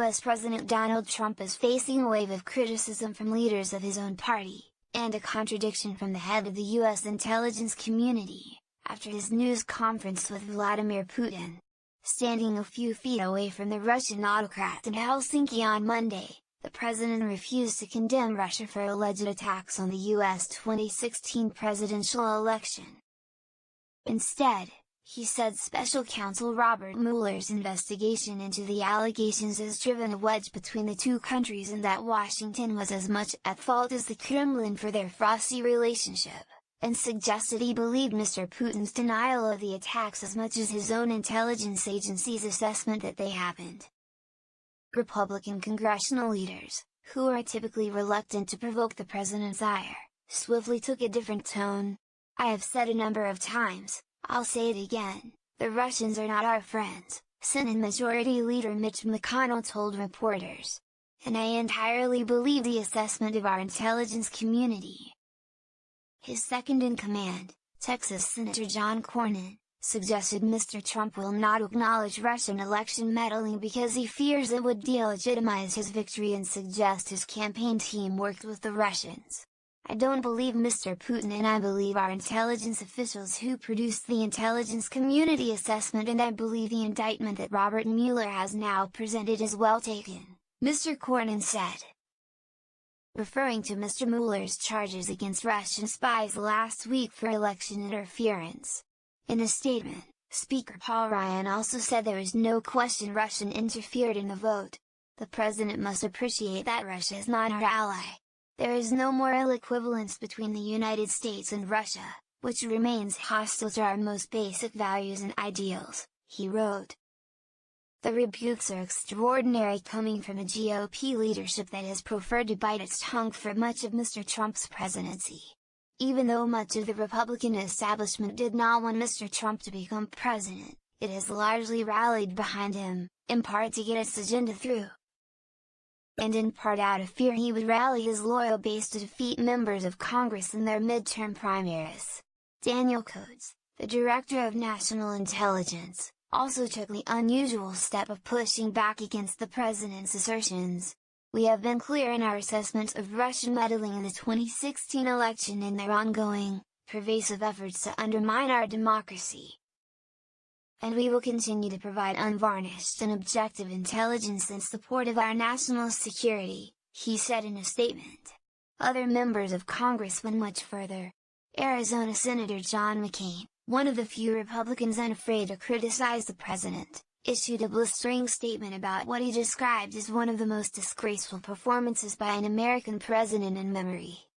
US President Donald Trump is facing a wave of criticism from leaders of his own party, and a contradiction from the head of the US intelligence community, after his news conference with Vladimir Putin. Standing a few feet away from the Russian autocrat in Helsinki on Monday, the president refused to condemn Russia for alleged attacks on the US 2016 presidential election. Instead, he said special counsel Robert Mueller's investigation into the allegations has driven a wedge between the two countries and that Washington was as much at fault as the Kremlin for their frosty relationship, and suggested he believed Mr. Putin's denial of the attacks as much as his own intelligence agency's assessment that they happened. Republican congressional leaders, who are typically reluctant to provoke the president's ire, swiftly took a different tone. "I have said a number of times, I'll say it again, the Russians are not our friends," Senate Majority Leader Mitch McConnell told reporters. "And I entirely believe the assessment of our intelligence community." His second-in-command, Texas Senator John Cornyn, suggested Mr. Trump will not acknowledge Russian election meddling because he fears it would delegitimize his victory and suggest his campaign team worked with the Russians. "I don't believe Mr. Putin, and I believe our intelligence officials who produced the intelligence community assessment, and I believe the indictment that Robert Mueller has now presented is well taken," Mr. Cornyn said. Referring to Mr. Mueller's charges against Russian spies last week for election interference. In a statement, Speaker Paul Ryan also said there is no question Russia interfered in the vote. "The president must appreciate that Russia is not our ally. There is no moral equivalence between the United States and Russia, which remains hostile to our most basic values and ideals," he wrote. The rebukes are extraordinary, coming from a GOP leadership that has preferred to bite its tongue for much of Mr. Trump's presidency. Even though much of the Republican establishment did not want Mr. Trump to become president, it has largely rallied behind him, in part to get its agenda through, and in part out of fear he would rally his loyal base to defeat members of Congress in their midterm primaries. Daniel Coates, the Director of National Intelligence, also took the unusual step of pushing back against the president's assertions. "We have been clear in our assessments of Russian meddling in the 2016 election and their ongoing, pervasive efforts to undermine our democracy. And we will continue to provide unvarnished and objective intelligence in support of our national security," he said in a statement. Other members of Congress went much further. Arizona Senator John McCain, one of the few Republicans unafraid to criticize the president, issued a blistering statement about what he described as one of the most disgraceful performances by an American president in memory.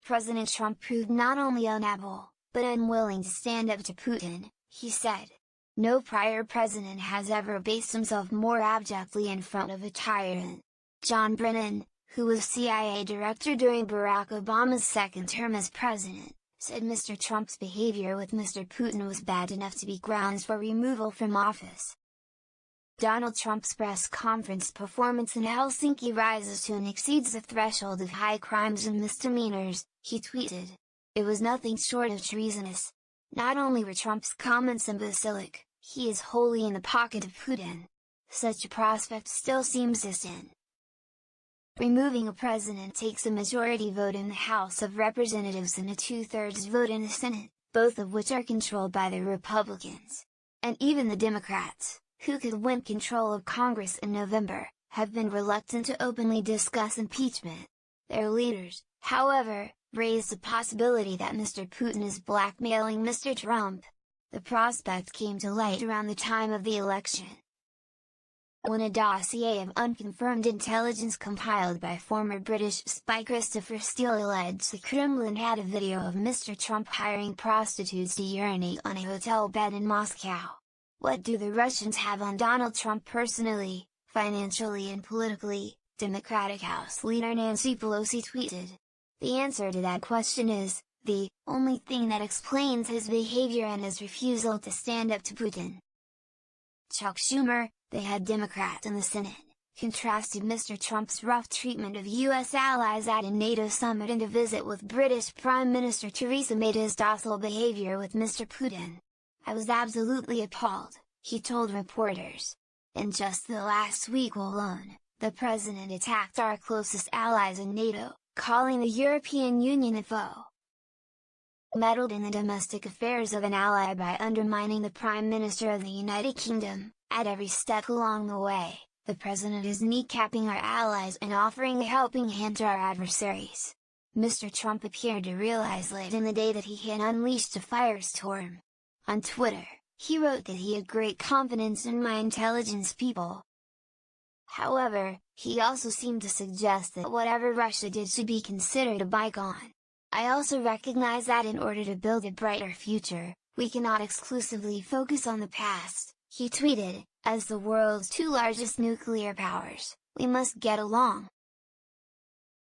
"President Trump proved not only unable, but unwilling to stand up to Putin," he said. "No prior president has ever based himself more abjectly in front of a tyrant." John Brennan, who was CIA director during Barack Obama's second term as president, said Mr. Trump's behavior with Mr. Putin was bad enough to be grounds for removal from office. Donald Trump's press conference performance in Helsinki rises to and exceeds the threshold of high crimes and misdemeanors, he tweeted. "It was nothing short of treasonous. Not only were Trump's comments imbecilic, he is wholly in the pocket of Putin. Such a prospect still seems distant." Removing a president takes a majority vote in the House of Representatives and a 2/3 vote in the Senate, both of which are controlled by the Republicans. And even the Democrats, who could win control of Congress in November, have been reluctant to openly discuss impeachment. Their leaders, however, raised the possibility that Mr. Putin is blackmailing Mr. Trump. The prospect came to light around the time of the election, when a dossier of unconfirmed intelligence compiled by former British spy Christopher Steele alleged the Kremlin had a video of Mr. Trump hiring prostitutes to urinate on a hotel bed in Moscow. "What do the Russians have on Donald Trump personally, financially and politically?" Democratic House leader Nancy Pelosi tweeted. "The answer to that question is, the only thing that explains his behavior and his refusal to stand up to Putin." Chuck Schumer, the head Democrat in the Senate, contrasted Mr. Trump's rough treatment of U.S. allies at a NATO summit and a visit with British Prime Minister Theresa May to his docile behavior with Mr. Putin. "I was absolutely appalled," he told reporters. In just the last week alone, the president attacked our closest allies in NATO, calling the European Union a foe. Meddled in the domestic affairs of an ally by undermining the Prime Minister of the United Kingdom. At every step along the way, the president is kneecapping our allies and offering a helping hand to our adversaries. Mr. Trump appeared to realize late in the day that he had unleashed a firestorm. On Twitter, he wrote that he had great confidence in my intelligence people. However, he also seemed to suggest that whatever Russia did should be considered a bygone. I also recognize that in order to build a brighter future, we cannot exclusively focus on the past, he tweeted. As the world's two largest nuclear powers, we must get along.